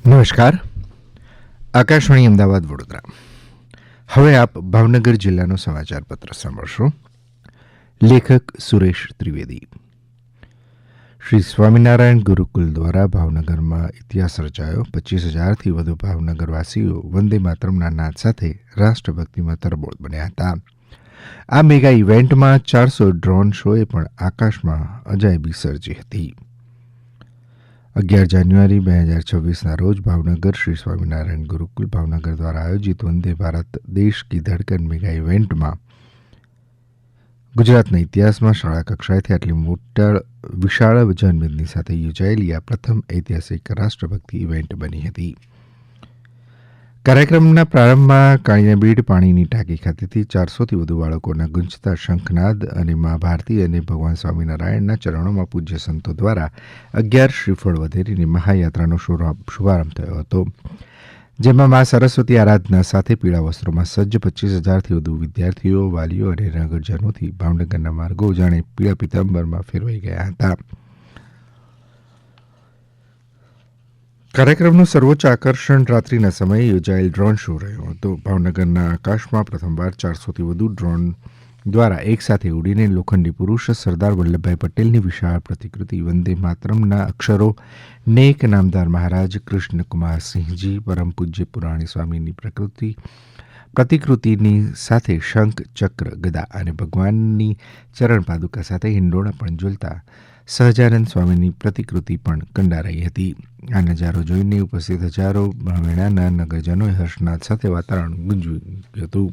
નમસ્કાર. આકાશવાણી અમદાવાદ વડોદરા. હવે આપ ભાવનગર જિલ્લાનો સમાચાર પત્ર સાંભળશો. લેખક સુરેશ ત્રિવેદી. શ્રી સ્વામિનારાયણ ગુરુકુલ દ્વારા ભાવનગરમાં ઇતિહાસ રચાયો. 25,000થી વધુ ભાવનગરવાસીઓ વંદે માતરમના નાદ સાથે રાષ્ટ્રભક્તિમાં તરબોળ બન્યા હતા. આ મેગા ઇવેન્ટમાં 400 ડ્રોન શોએ પણ આકાશમાં અજાયબી સર્જી હતી. 11 જાન્યુઆરી 2026ના રોજ ભાવનગર શ્રી સ્વામિનારાયણ ગુરુકુલ ભાવનગર દ્વારા આયોજિત વંદે ભારત દેશ કી ધડકન મેગા ઇવેન્ટમાં ગુજરાતના ઇતિહાસમાં શાળા કક્ષાએથી આટલી વિશાળ જનમેદની સાથે યોજાયેલી આ પ્રથમ ઐતિહાસિક રાષ્ટ્રભક્તિ ઇવેન્ટ બની હતી. કાર્યક્રમના પ્રારંભમાં કાળિયાબીડ પાણીની ટાંકી ખાતેથી 400થી વધુ બાળકોના ગુંજતા શંખનાદ અને મા ભારતી અને ભગવાન સ્વામિનારાયણના ચરણોમાં પૂજ્ય સંતો દ્વારા 11 શ્રીફળ વધેરીની મહાયાત્રાનો શુભારંભ થયો હતો. જેમાં મા સરસ્વતી આરાધના સાથે પીળા વસ્ત્રોમાં સજ્જ 25,000થી વધુ વિદ્યાર્થીઓ, વાલીઓ અને નગરજનોથી ભાવનગરના માર્ગો જાણે પીળા પિતાંબરમાં ફેરવાઈ ગયા હતા. કાર્યક્રમનું સર્વોચ્ચ આકર્ષણ રાત્રિના સમયે યોજાયેલ ડ્રોન શો રહ્યો હતો. ભાવનગરના આકાશમાં પ્રથમવાર 400થી વધુ ડ્રોન દ્વારા એકસાથે ઉડીને લોખંડી પુરુષ સરદાર વલ્લભભાઈ પટેલની વિશાળ પ્રતિકૃતિ વંદે માતરમના અક્ષરો, નેક નામદાર મહારાજ કૃષ્ણકુમારસિંહજી, પરમ પૂજ્ય પુરાણી સ્વામીની પ્રતિકૃતિની સાથે શંખ, ચક્ર, ગદા અને ભગવાનની ચરણ પાદુકા સાથે હિંડોળા પણ ઝૂલતા સહજાનંદ સ્વામીની પ્રતિકૃતિ પણ કંડારાઈ હતી. આ નજારો જોઈને ઉપસ્થિત હજારો ભાવેણાના નગરજનોએ હર્ષનાદ સાથે વાતાવરણ ગુંજવી હતું.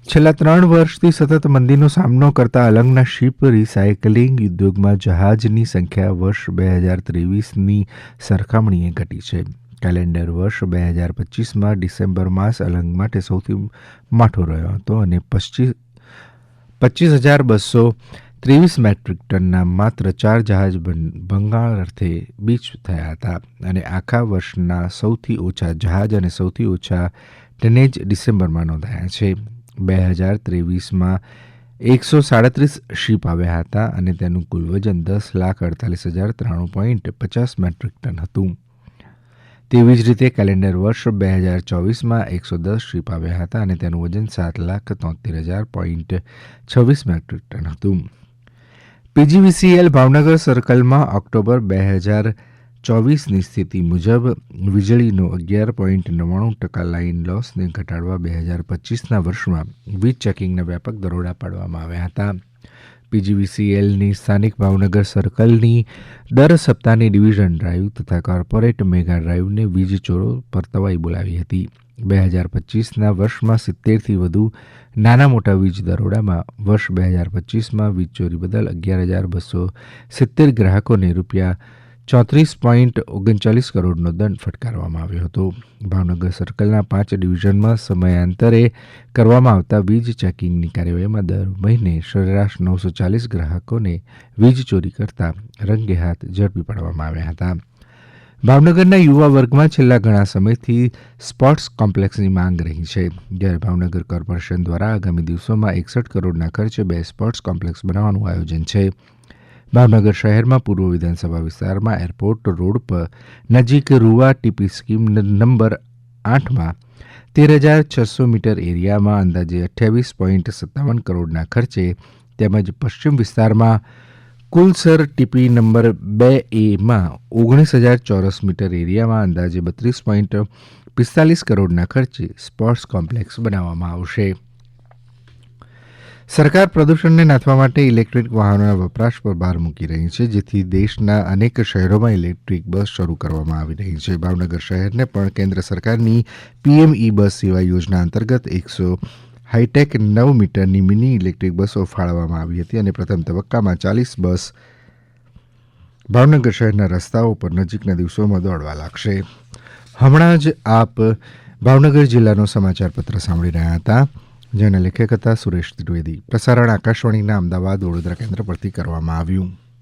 છેલ્લા 3 વર્ષથી સતત મંદીનો સામનો કરતા અલંગના શિપ રિસાયકલિંગ ઉદ્યોગમાં જહાજની સંખ્યા વર્ષ 2023ની સરખામણીએ ઘટી છે. કેલેન્ડર વર્ષ 2025માં ડિસેમ્બર માસ અલંગ માટે સૌથી માઠો રહ્યો હતો અને 25,223 મેટ્રિક ટનના માત્ર 4 જહાજ બંગાળ અર્થે બીચ થયા હતા અને આખા વર્ષના સૌથી ઓછા જહાજ અને સૌથી ઓછા ટનેજ ડિસેમ્બરમાં નોંધાયા છે. 2023માં 137 શિપ આવ્યા હતા અને તેનું કુલ વજન 10,48,093.50 મેટ્રિક ટન હતું. તેવી જ રીતે કેલેન્ડર વર્ષ 2024માં 110 શિપ આવ્યા હતા અને તેનું વજન 7,73,000.26 મેટ્રિક ટન હતું. પીજીવીસીએલ ભાવનગર સર્કલમાં ઓક્ટોબર 2024ની સ્થિતિ મુજબ વીજળીનો 11.99% લાઇન લોસને ઘટાડવા 2025ના વર્ષમાં વીજ ચેકિંગના વ્યાપક દરોડા પાડવામાં આવ્યા હતા. પીજીવીસીએલની સ્થાનિક ભાવનગર સર્કલની દર સપ્તાહની ડિવિઝન ડ્રાઇવ તથા કોર્પોરેટ મેગા ડ્રાઇવને વીજ ચોરો પર તવાઈ બોલાવી હતી. 2025ના વર્ષમાં 70થી વધુ નાના મોટા વીજ દરોડામાં વર્ષ 2025માં વીજ ચોરી બદલ 11,270 ગ્રાહકોને ₹34.39 કરોડનો દંડ ફટકારવામાં આવ્યો હતો. ભાવનગર સર્કલના 5 ડિવિઝનમાં સમયાંતરે કરવામાં આવતા વીજ ચેકિંગની કાર્યવાહીમાં દર મહિને સરેરાશ 940 ગ્રાહકોને વીજ ચોરી કરતા રંગે હાથ ઝડપી પાડવામાં આવ્યા હતા. ભાવનગરના યુવા વર્ગમાં છેલ્લા ઘણા સમયથી સ્પોર્ટ્સ કોમ્પ્લેક્સની માંગ રહી છે. જ્યારે ભાવનગર કોર્પોરેશન દ્વારા આગામી દિવસોમાં 61 કરોડના ખર્ચે 2 સ્પોર્ટ્સ કોમ્પ્લેક્સ બનાવવાનું આયોજન છે. ભાવનગર શહેરમાં પૂર્વ વિધાનસભા વિસ્તારમાં એરપોર્ટ રોડ પર નજીક રૂવા ટીપી સ્કીમ નંબર 8માં 13,600 મીટર એરિયામાં અંદાજે 28.57 કરોડના ખર્ચે તેમજ પશ્ચિમ વિસ્તારમાં કુલસર ટીપી નંબર 2Aમાં 19,000 ચોરસ મીટર એરિયામાં અંદાજે 32.45 કરોડના ખર્ચે સ્પોર્ટ્સ કોમ્પ્લેક્સ બનાવવામાં આવશે. સરકાર પ્રદૂષણને નાથવા માટે ઇલેક્ટ્રિક વાહનોના વપરાશ પર ભાર મૂકી રહી છે, જેથી દેશના અનેક શહેરોમાં ઇલેક્ટ્રિક બસ શરૂ કરવામાં આવી રહી છે. ભાવનગર શહેરને પણ કેન્દ્ર સરકારની પીએમ ઈ બસ સેવા યોજના અંતર્ગત 100 હાઈટેક 9 મીટરની મિની ઇલેક્ટ્રિક બસો ફાળવવામાં આવી હતી અને પ્રથમ તબક્કામાં 40 બસ ભાવનગર શહેરના રસ્તાઓ પર નજીકના દિવસોમાં દોડવા લાગશે. હમણાં જ આપ ભાવનગર જિલ્લાનો સમાચાર પત્ર સાંભળી રહ્યા હતા, જેના લેખક હતા સુરેશ ત્રિવેદી. પ્રસારણ આકાશવાણીના અમદાવાદ વડોદરા કેન્દ્ર પરથી કરવામાં આવ્યું.